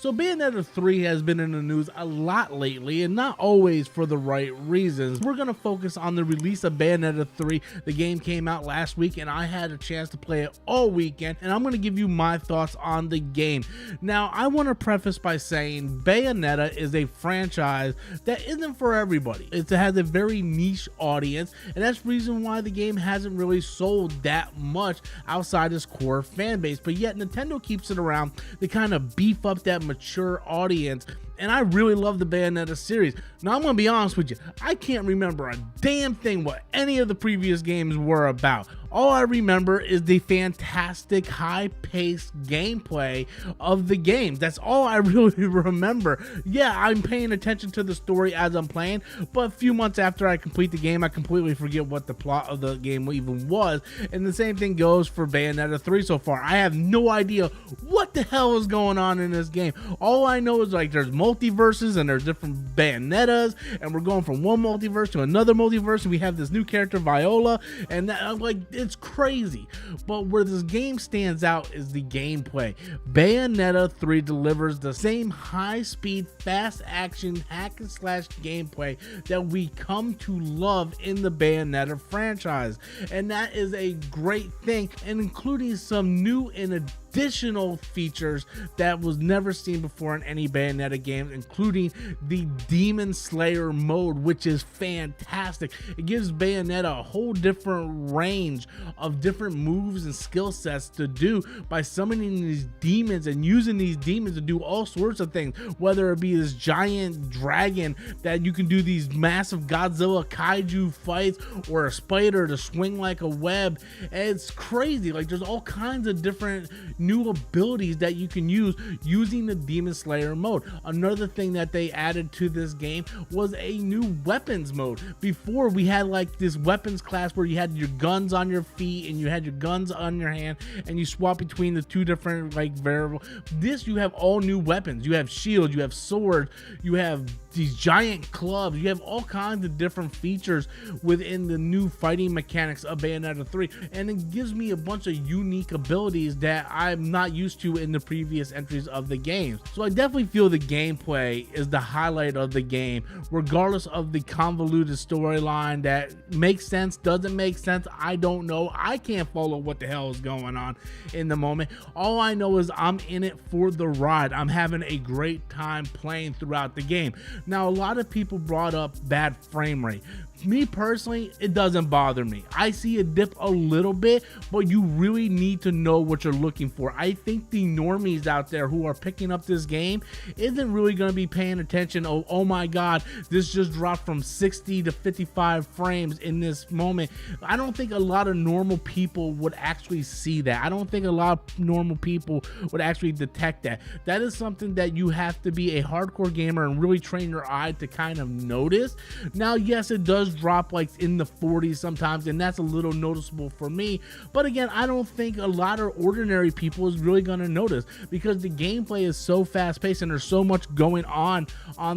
So Bayonetta 3 has been in the news a lot lately, and not always for the right reasons. We're going to focus on the release of Bayonetta 3. The game came out last week, and I had a chance to play it all weekend, and I'm going to give you my thoughts on the game. Now, I want to preface by saying Bayonetta is a franchise that isn't for everybody. It has a very niche audience, and that's the reason why the game hasn't really sold that much outside its core fan base. But yet, Nintendo keeps it around to kind of beef up that mature audience, and I really love the Bayonetta series. Now, I'm gonna be honest with you, I can't remember a damn thing what any of the previous games were about. All I remember is the fantastic high-paced gameplay of the game. That's all I really remember. Yeah, I'm paying attention to the story as I'm playing, but a few months after I complete the game, I completely forget what the plot of the game even was. And the same thing goes for Bayonetta 3 so far. I have no idea what the hell is going on in this game. All I know is like there's multiverses and there's different Bayonettas, and we're going from one multiverse to another multiverse, and we have this new character Viola, and that, I'm like, it's crazy. But where this game stands out is the gameplay. Bayonetta 3 delivers the same high-speed, fast-action hack-and-slash gameplay that we come to love in the Bayonetta franchise, and that is a great thing, and including some new and additional features that was never seen before in any Bayonetta games, including the Demon Slayer mode, which is fantastic. It gives Bayonetta a whole different range of different moves and skill sets to do by summoning these demons and using these demons to do all sorts of things, whether it be this giant dragon that you can do these massive Godzilla kaiju fights, or a spider to swing like a web. And it's crazy. Like, there's all kinds of different new abilities that you can use using the Demon Slayer mode. Another thing that they added to this game was a new weapons mode. Before, we had like this weapons class where you had your guns on your feet and you had your guns on your hand, and you swap between the two different like variables. This, you have all new weapons. You have shields, you have swords, you have these giant clubs, you have all kinds of different features within the new fighting mechanics of Bayonetta 3, and it gives me a bunch of unique abilities that I'm not used to in the previous entries of the game. So I definitely feel the gameplay is the highlight of the game, regardless of the convoluted storyline that makes sense, doesn't make sense, I don't know. I can't follow what the hell is going on in the moment. All I know is I'm in it for the ride. I'm having a great time playing throughout the game. Now, a lot of people brought up bad frame rate. Me personally, it doesn't bother me. I see a dip a little bit, but you really need to know what you're looking for. I think the normies out there who are picking up this game isn't really going to be paying attention. Oh my god, this just dropped from 60 to 55 frames in this moment. I don't think a lot of normal people would actually see that. I don't think a lot of normal people would actually detect that. That is something that you have to be a hardcore gamer and really train your eye to kind of notice. Now, yes, it does drop like in the 40s sometimes, and that's a little noticeable for me, but again, I don't think a lot of ordinary people is really going to notice, because the gameplay is so fast paced and there's so much going on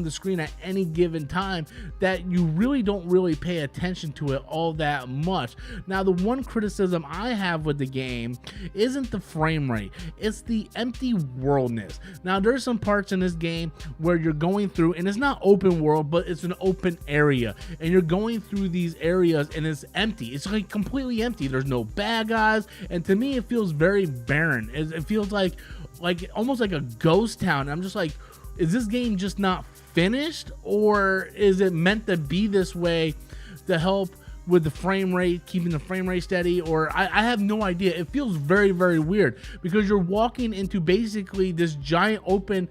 the screen at any given time that you really don't really pay attention to it all that much. Now, the one criticism I have with the game isn't the frame rate, it's the empty worldness. Now, there's some parts in this game where you're going through, and it's not open world, but it's an open area, and you're going through these areas and it's empty. It's like completely empty. There's no bad guys, and to me it feels very barren. It feels like almost like a ghost town. I'm just like, is this game just not finished, or is it meant to be this way to help with the frame rate, keeping the frame rate steady? Or I have no idea. It feels very, very weird, because you're walking into basically this giant open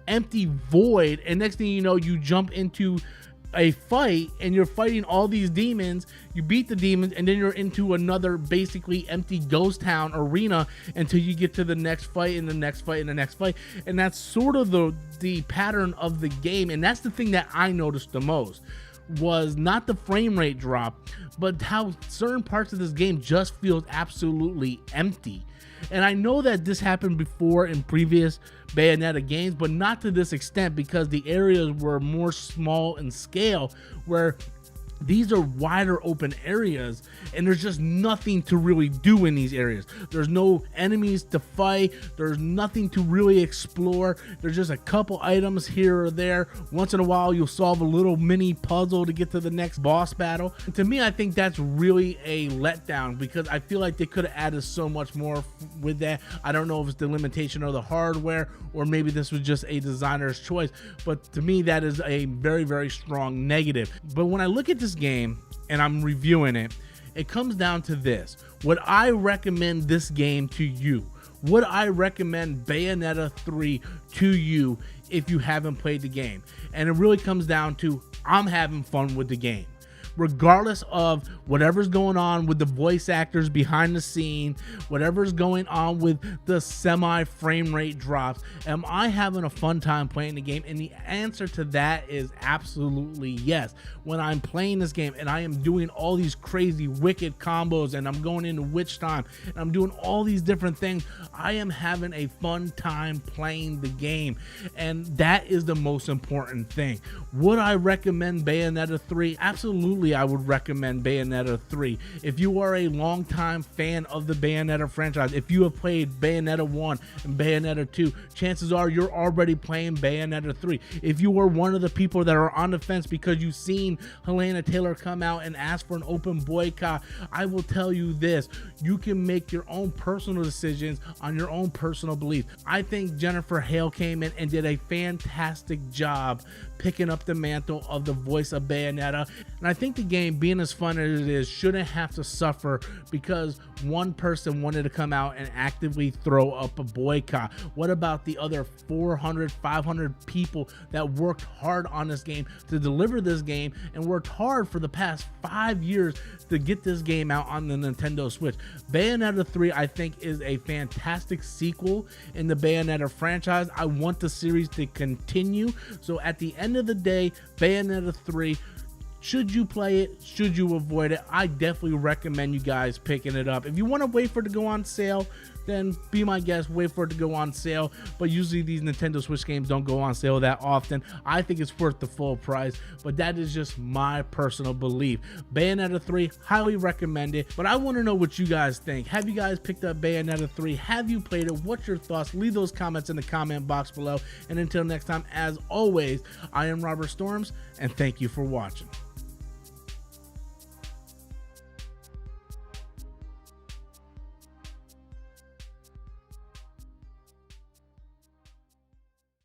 empty void, and next thing you know, you jump into a fight and you're fighting all these demons. You beat the demons, and then you're into another basically empty ghost town arena until you get to the next fight and the next fight and the next fight. And that's sort of the pattern of the game, and that's the thing that I noticed the most, was not the frame rate drop, but how certain parts of this game just feels absolutely empty. And I know that this happened before in previous Bayonetta games, but not to this extent, because the areas were more small in scale, where these are wider open areas, and there's just nothing to really do in these areas. There's no enemies to fight. There's nothing to really explore. There's just a couple items here or there. Once in a while, you'll solve a little mini puzzle to get to the next boss battle. And to me, I think that's really a letdown, because I feel like they could have added so much more with that. I don't know if it's the limitation of the hardware, or maybe this was just a designer's choice, but to me, that is a very, very strong negative. But when I look at this game and I'm reviewing it, it comes down to this: would I recommend this game to you? Would I recommend Bayonetta 3 to you if you haven't played the game? And it really comes down to, I'm having fun with the game. Regardless of whatever's going on with the voice actors behind the scene, whatever's going on with the semi frame rate drops, am I having a fun time playing the game? And the answer to that is absolutely yes. When I'm playing this game and I am doing all these crazy wicked combos, and I'm going into witch time, and I'm doing all these different things, I am having a fun time playing the game, and that is the most important thing. Would I recommend Bayonetta 3? Absolutely, I would recommend Bayonetta 3. If you are a longtime fan of the Bayonetta franchise, if you have played Bayonetta 1 and Bayonetta 2, chances are you're already playing Bayonetta 3. If you are one of the people that are on the fence because you've seen Helena Taylor come out and ask for an open boycott, I will tell you this: you can make your own personal decisions on your own personal beliefs. I think Jennifer Hale came in and did a fantastic job picking up the mantle of the voice of Bayonetta, and I think the game, being as fun as it is, shouldn't have to suffer because one person wanted to come out and actively throw up a boycott. What about the other 400, 500 people that worked hard on this game to deliver this game and worked hard for the past 5 years to get this game out on the Nintendo Switch? Bayonetta 3, I think, is a fantastic sequel in the Bayonetta franchise. I want the series to continue. So at the end of the day, Bayonetta 3, should you play it? Should you avoid it? I definitely recommend you guys picking it up. If you want to wait for it to go on sale, then be my guest, wait for it to go on sale. But usually these Nintendo Switch games don't go on sale that often. I think it's worth the full price, but that is just my personal belief. Bayonetta 3, highly recommend it. But I want to know what you guys think. Have you guys picked up Bayonetta 3? Have you played it? What's your thoughts? Leave those comments in the comment box below. And until next time, as always, I am Robert Storms, and thank you for watching.